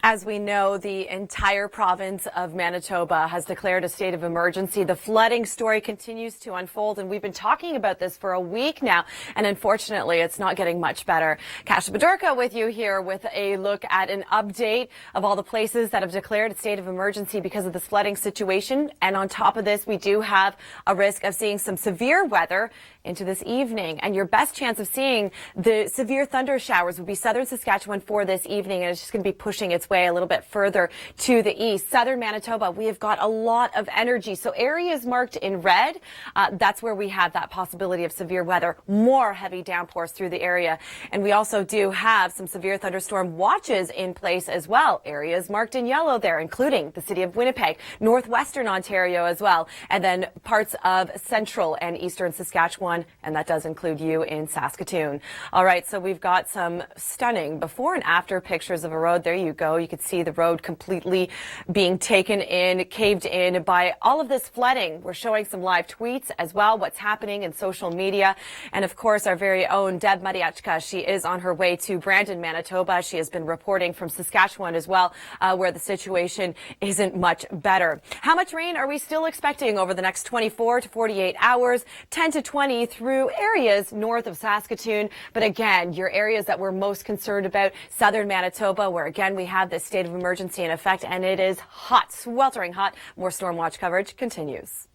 As we know, the entire province of Manitoba has declared a state of emergency. The flooding story continues to unfold, and we've been talking about this for a week now, and unfortunately, it's not getting much better. Kasia Bodurka with you here with a look at an update of all the places that have declared a state of emergency because of this flooding situation. And on top of this, we do have a risk of seeing some severe weather into this evening. And your best chance of seeing the severe thunder showers would be southern Saskatchewan for this evening, and it's just going to be pushing its way a little bit further to the east. Southern Manitoba, we have got a lot of energy. So areas marked in red, that's where we have that possibility of severe weather, more heavy downpours through the area. And we also do have some severe thunderstorm watches in place as well. Areas marked in yellow there, including the city of Winnipeg, northwestern Ontario as well, and then parts of central and eastern Saskatchewan, and that does include you in Saskatoon. All right, so we've got some stunning before and after pictures of a road. There you go. You could see the road completely being taken in, caved in by all of this flooding. We're showing some live tweets as well, what's happening in social media. And of course, our very own Deb Mariachka, she is on her way to Brandon, Manitoba. She has been reporting from Saskatchewan as well, where the situation isn't much better. How much rain are we still expecting over the next 24 to 48 hours? 10 to 20 through areas north of Saskatoon. But again, your areas that we're most concerned about, southern Manitoba, where again we have this state of emergency in effect, and it is hot, sweltering hot. More storm watch coverage continues.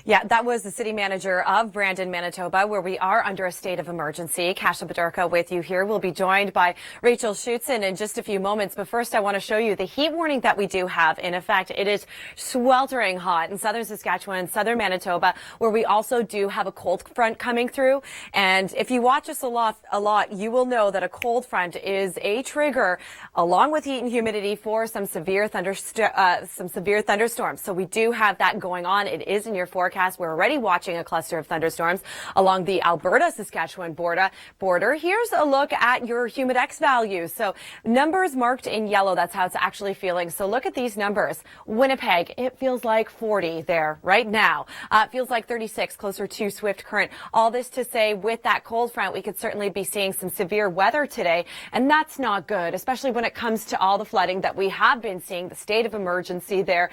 Yeah, that was the city manager of Brandon, Manitoba, where we are under a state of emergency. Kasia Bodurka with you here. We'll be joined by Rachel Schutzen in just a few moments. But first, I want to show you the heat warning that we do have. In effect, it is sweltering hot in southern Saskatchewan and southern Manitoba, where we also do have a cold front coming through. And if you watch us a lot, you will know that a cold front is a trigger, along with heat and humidity, for some severe thunderstorms. So we do have that going on. It is in your forecast. We're already watching a cluster of thunderstorms along the Alberta-Saskatchewan border. Here's a look at your humidex values. So numbers marked in yellow, that's how it's actually feeling. So look at these numbers. Winnipeg, it feels like 40 there right now. It feels like 36, closer to Swift Current. All this to say, with that cold front, we could certainly be seeing some severe weather today, and that's not good, especially when it comes to all the flooding that we have been seeing, the state of emergency there.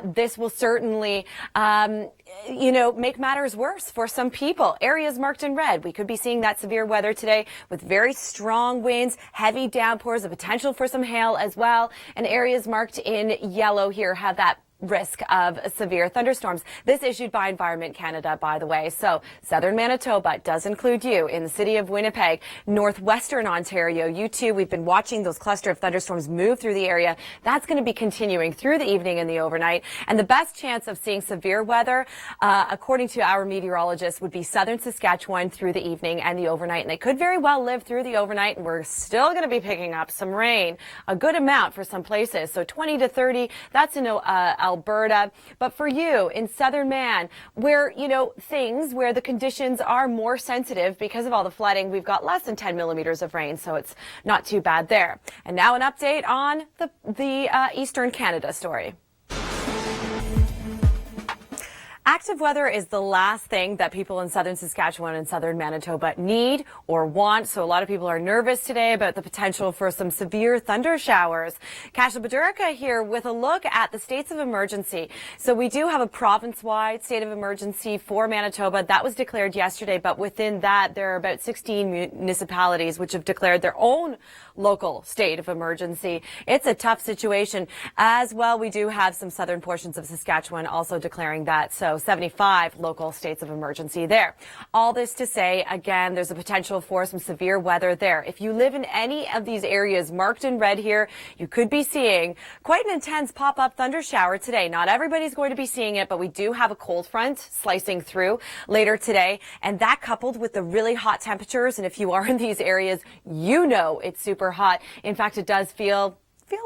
This will certainly make matters worse for some people. Areas marked in red, we could be seeing that severe weather today with very strong winds, heavy downpours, the potential for some hail as well. And areas marked in yellow here have that risk of severe thunderstorms. This issued by Environment Canada, by the way. So southern Manitoba does include you in the city of Winnipeg, northwestern Ontario. You too, we've been watching those cluster of thunderstorms move through the area. That's going to be continuing through the evening and the overnight. And the best chance of seeing severe weather, according to our meteorologists, would be southern Saskatchewan through the evening and the overnight. And they could very well live through the overnight, and we're still going to be picking up some rain, a good amount for some places. So 20 to 30, that's in Alberta. But for you in southern Man, where, where the conditions are more sensitive because of all the flooding, we've got less than 10 millimeters of rain, so it's not too bad there. And now an update on the Eastern Canada story. Active weather is the last thing that people in southern Saskatchewan and southern Manitoba need or want. So a lot of people are nervous today about the potential for some severe thunder showers. Kasia Bodurka here with a look at the states of emergency. So we do have a province-wide state of emergency for Manitoba. That was declared yesterday, but within that, there are about 16 municipalities which have declared their own local state of emergency. It's a tough situation. As well, we do have some southern portions of Saskatchewan also declaring that. So 75 local states of emergency there. All this to say, again, there's a potential for some severe weather there. If you live in any of these areas marked in red here, you could be seeing quite an intense pop-up thunder shower today. Not everybody's going to be seeing it, but we do have a cold front slicing through later today. And that coupled with the really hot temperatures, and if you are in these areas, it's super hot. In fact, it does feel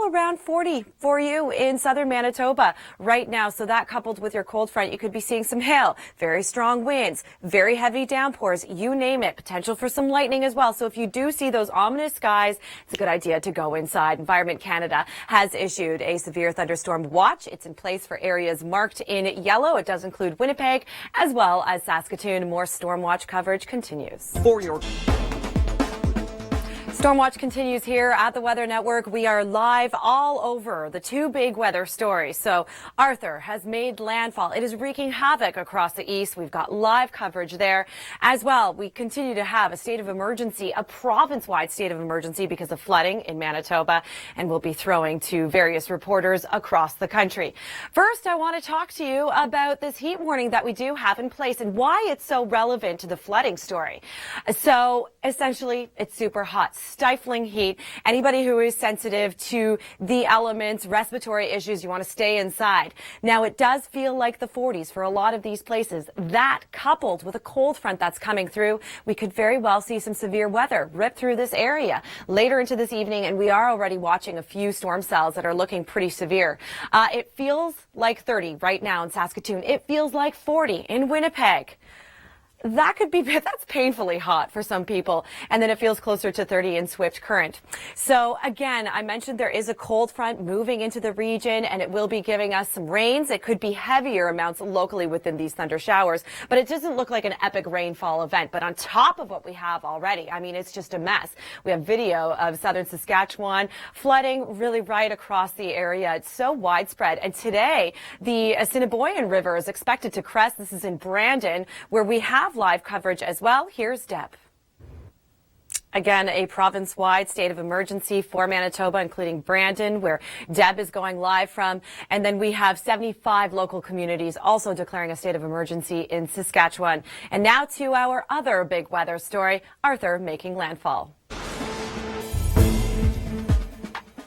around 40 for you in southern Manitoba right now. So that coupled with your cold front, you could be seeing some hail, very strong winds, very heavy downpours, you name it, potential for some lightning as well. So if you do see those ominous skies, it's a good idea to go inside. Environment Canada has issued a severe thunderstorm watch. It's in place for areas marked in yellow. It does include Winnipeg as well as Saskatoon. More storm watch coverage continues. Storm Watch continues here at the Weather Network. We are live all over the two big weather stories. So Arthur has made landfall. It is wreaking havoc across the east. We've got live coverage there as well. We continue to have a state of emergency, a province-wide state of emergency because of flooding in Manitoba, and we'll be throwing to various reporters across the country. First, I want to talk to you about this heat warning that we do have in place and why it's so relevant to the flooding story. So essentially, it's super hot. Stifling heat. Anybody who is sensitive to the elements, respiratory issues, you want to stay inside. Now, it does feel like the 40s for a lot of these places. That coupled with a cold front that's coming through, we could very well see some severe weather rip through this area later into this evening, and we are already watching a few storm cells that are looking pretty severe. It feels like 30 right now in Saskatoon. It feels like 40 in Winnipeg. That's painfully hot for some people. And then it feels closer to 30 in Swift Current. So again, I mentioned there is a cold front moving into the region and it will be giving us some rains. It could be heavier amounts locally within these thunder showers, but it doesn't look like an epic rainfall event. But on top of what we have already, I mean, it's just a mess. We have video of southern Saskatchewan flooding really right across the area. It's so widespread. And today, the Assiniboine River is expected to crest. This is in Brandon, where we have live coverage as well. Here's Deb. Again, a province-wide state of emergency for Manitoba, including Brandon, where Deb is going live from. And then we have 75 local communities also declaring a state of emergency in Saskatchewan. And now to our other big weather story, Arthur making landfall.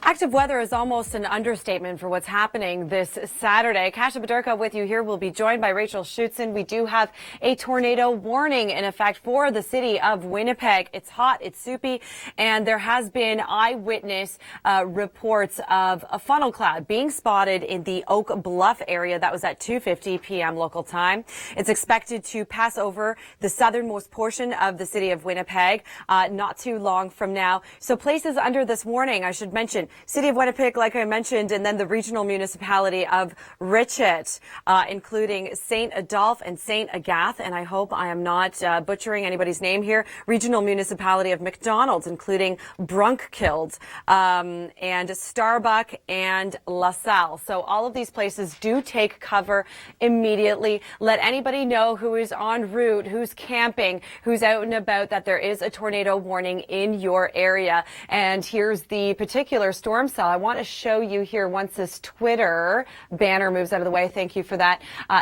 Active weather is almost an understatement for what's happening this Saturday. Kasia Bodurka with you here. We'll be joined by Rachel Schutzen. We do have a tornado warning in effect for the city of Winnipeg. It's hot, it's soupy, and there has been eyewitness reports of a funnel cloud being spotted in the Oak Bluff area. That was at 2:50 p.m. local time. It's expected to pass over the southernmost portion of the city of Winnipeg not too long from now. So places under this warning, I should mention, City of Winnipeg, like I mentioned, and then the regional municipality of Richet, including St. Adolphe and St. Agath, and I hope I am not butchering anybody's name here. Regional municipality of McDonald's, including Brunkkild, and Starbuck and LaSalle. So all of these places do take cover immediately. Let anybody know who is en route, who's camping, who's out and about, that there is a tornado warning in your area. And here's the particular storm cell. I want to show you here once this Twitter banner moves out of the way. Thank you for that.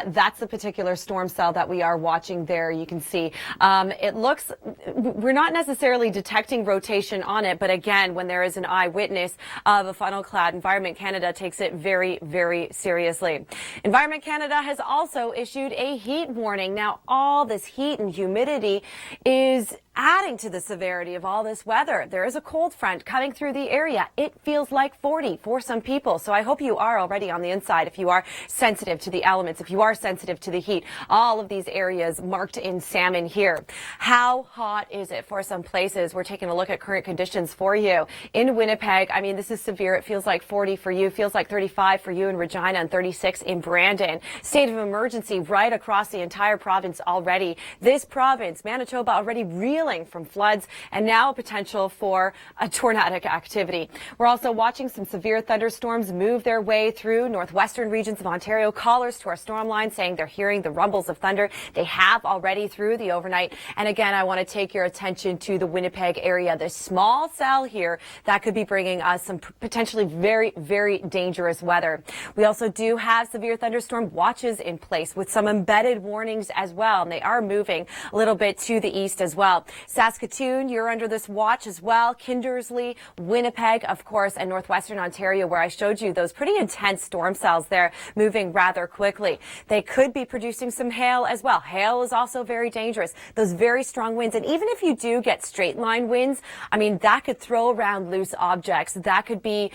That's the particular storm cell that we are watching there. You can see it looks, we're not necessarily detecting rotation on it, but again, when there is an eyewitness of a funnel cloud, Environment Canada takes it very, very seriously. Environment Canada has also issued a heat warning. Now, all this heat and humidity is adding to the severity of all this weather. There is a cold front coming through the area. It feels like 40 for some people. So I hope you are already on the inside if you are sensitive to the elements, if you are sensitive to the heat. All of these areas marked in salmon here. How hot is it for some places? We're taking a look at current conditions for you. In Winnipeg, I mean, this is severe. It feels like 40 for you, feels like 35 for you in Regina and 36 in Brandon. State of emergency right across the entire province already. This province, Manitoba, already reeling from floods and now potential for a tornadic activity. We're also watching some severe thunderstorms move their way through northwestern regions of Ontario. Callers to our storm line saying they're hearing the rumbles of thunder. They have already through the overnight. And again, I want to take your attention to the Winnipeg area. This small cell here that could be bringing us some potentially very, very dangerous weather. We also do have severe thunderstorm watches in place with some embedded warnings as well. And they are moving a little bit to the east as well. Saskatoon, you're under this watch as well. Kindersley, Winnipeg, of course, and northwestern Ontario, where I showed you those pretty intense storm cells there moving rather quickly. They could be producing some hail as well. Hail is also very dangerous. Those very strong winds. And even if you do get straight line winds, I mean, that could throw around loose objects. That could be,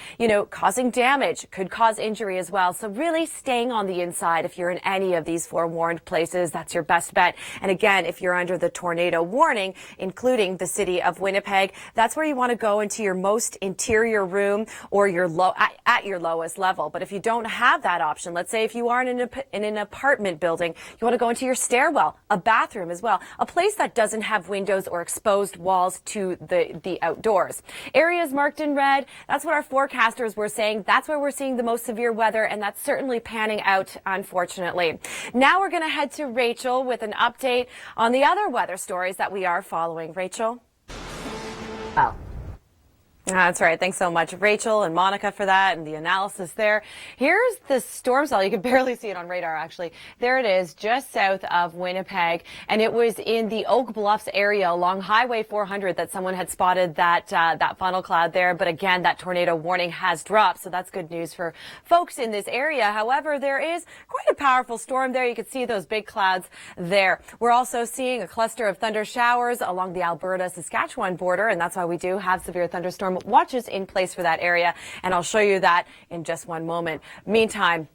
causing damage, could cause injury as well. So really staying on the inside if you're in any of these forewarned places, that's your best bet. And again, if you're under the tornado warning, including the city of Winnipeg. That's where you want to go into your most interior room or your at your lowest level. But if you don't have that option, let's say if you are in an apartment building, you want to go into your stairwell, a bathroom as well, a place that doesn't have windows or exposed walls to the outdoors. Areas marked in red, that's what our forecasters were saying. That's where we're seeing the most severe weather, and that's certainly panning out, unfortunately. Now we're going to head to Rachel with an update on the other weather stories that we are following. Rachel? Oh. That's right. Thanks so much, Rachel and Monica, for that and the analysis there. Here's the storm cell. You can barely see it on radar, actually. There it is, just south of Winnipeg. And it was in the Oak Bluffs area along Highway 400 that someone had spotted that funnel cloud there. But again, that tornado warning has dropped. So that's good news for folks in this area. However, there is quite a powerful storm there. You can see those big clouds there. We're also seeing a cluster of thunder showers along the Alberta-Saskatchewan border. And that's why we do have severe thunderstorm watches in place for that area, and I'll show you that in just one moment. Meantime,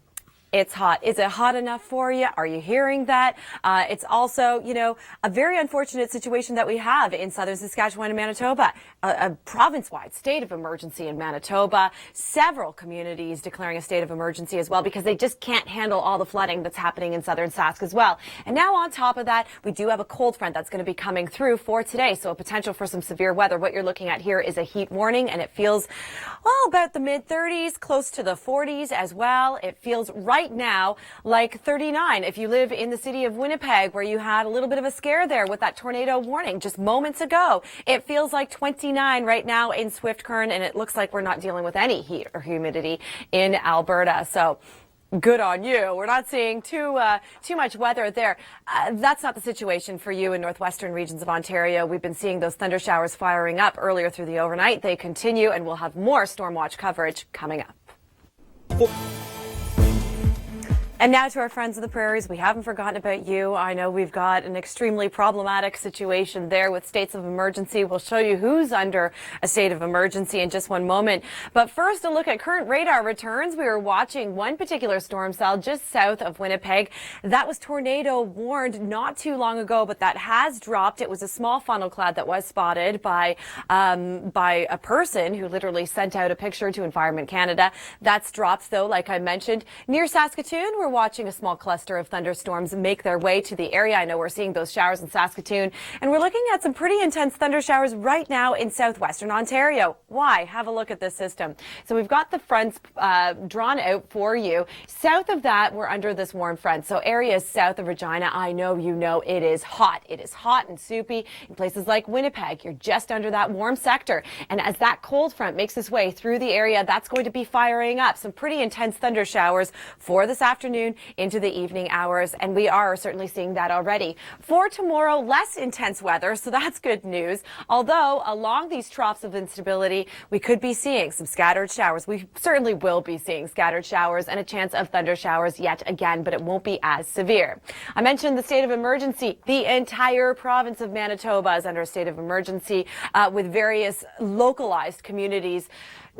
it's hot. Is it hot enough for you? Are you hearing that? It's also, you know, a very unfortunate situation that we have in southern Saskatchewan and Manitoba. A province-wide state of emergency in Manitoba. Several communities declaring a state of emergency as well because they just can't handle all the flooding that's happening in southern Sask as well. And now on top of that, we do have a cold front that's going to be coming through for today. So a potential for some severe weather. What you're looking at here is a heat warning, and it feels, well, about the mid-30s, close to the 40s as well. It feels right now like 39 if you live in the city of Winnipeg, where you had a little bit of a scare there with that tornado warning just moments ago. It feels like 29 right now in Swift Current, and it looks like we're not dealing with any heat or humidity in Alberta. So good on you. We're not seeing too much weather there. That's not the situation for you in northwestern regions of Ontario. We've been seeing those thunder showers firing up earlier through the overnight. They continue, and we'll have more storm watch coverage coming up. And now to our friends of the prairies. We haven't forgotten about you. I know we've got an extremely problematic situation there with states of emergency. We'll show you who's under a state of emergency in just one moment. But first, a look at current radar returns. We were watching one particular storm cell just south of Winnipeg. That was tornado warned not too long ago, but that has dropped. It was a small funnel cloud that was spotted by a person who literally sent out a picture to Environment Canada. That's dropped, though, like I mentioned. Near Saskatoon, we're watching a small cluster of thunderstorms make their way to the area. I know we're seeing those showers in Saskatoon, and we're looking at some pretty intense thunder showers right now in southwestern Ontario. Why? Have a look at this system. So we've got the fronts drawn out for you. South of that, we're under this warm front. So areas south of Regina, I know you know it is hot. It is hot and soupy. In places like Winnipeg, you're just under that warm sector. And as that cold front makes its way through the area, that's going to be firing up some pretty intense thunder showers for this afternoon into the evening hours, and we are certainly seeing that already. For tomorrow, less intense weather, so that's good news. Although along these troughs of instability, we could be seeing some scattered showers. We certainly will be seeing scattered showers and a chance of thunder showers yet again, but it won't be as severe. I mentioned the state of emergency. The entire province of Manitoba is under a state of emergency with various localized communities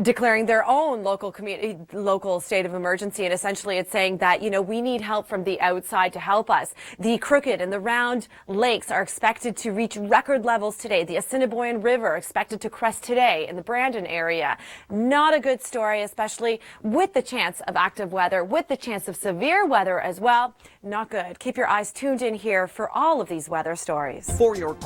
declaring their own local state of emergency. And essentially it's saying that, you know, we need help from the outside to help us. The Crooked and the Round Lakes are expected to reach record levels today. The Assiniboine River expected to crest today in the Brandon area. Not a good story, especially with the chance of active weather, with the chance of severe weather as well. Not good. Keep your eyes tuned in here for all of these weather stories. For your